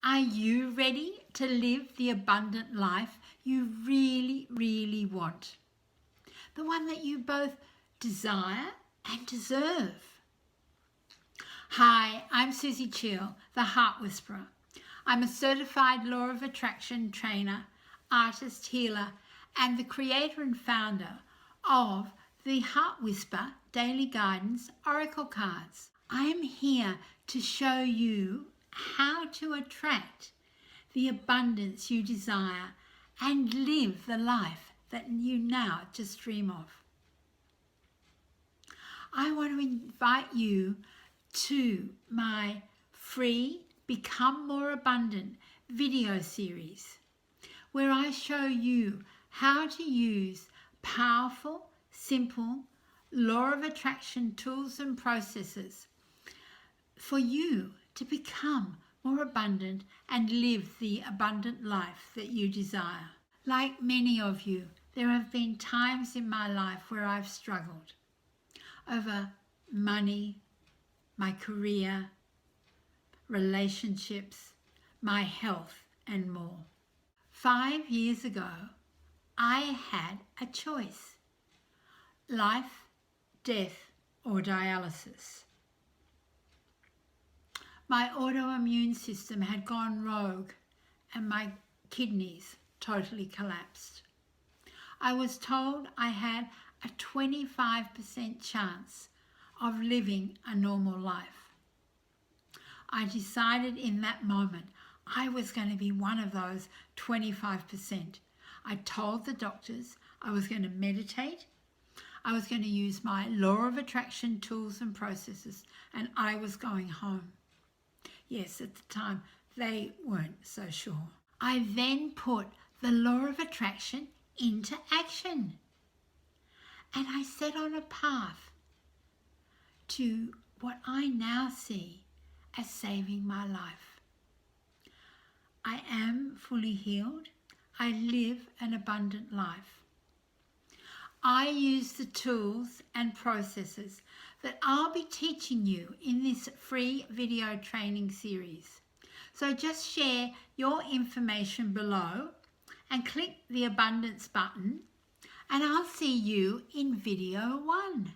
Are you ready to live the abundant life you really, really want? The one that you both desire and deserve. Hi, I'm Suzie Cheel, the Heart Whisperer. I'm a certified Law of Attraction trainer, artist, healer, and the creator and founder of the Heart Whisper Daily Guidance Oracle Cards. I am here to show you how to attract the abundance you desire and live the life that you now just dream of. I want to invite you to my free Become More Abundant video series, where I show you how to use powerful, simple law of attraction tools and processes for you to become more abundant and live the abundant life that you desire. Like many of you, there have been times in my life where I've struggled over money, my career, relationships, my health, and more. 5 years ago, I had a choice: life, death, or dialysis. My autoimmune system had gone rogue and my kidneys totally collapsed. I was told I had a 25% chance of living a normal life. I decided in that moment I was going to be one of those 25%. I told the doctors I was going to meditate, I was going to use my law of attraction tools and processes, and I was going home. Yes, at the time, they weren't so sure. I then put the law of attraction into action. And I set on a path to what I now see as saving my life. I am fully healed. I live an abundant life. I use the tools and processes that I'll be teaching you in this free video training series. So just share your information below and click the abundance button, and I'll see you in video 1.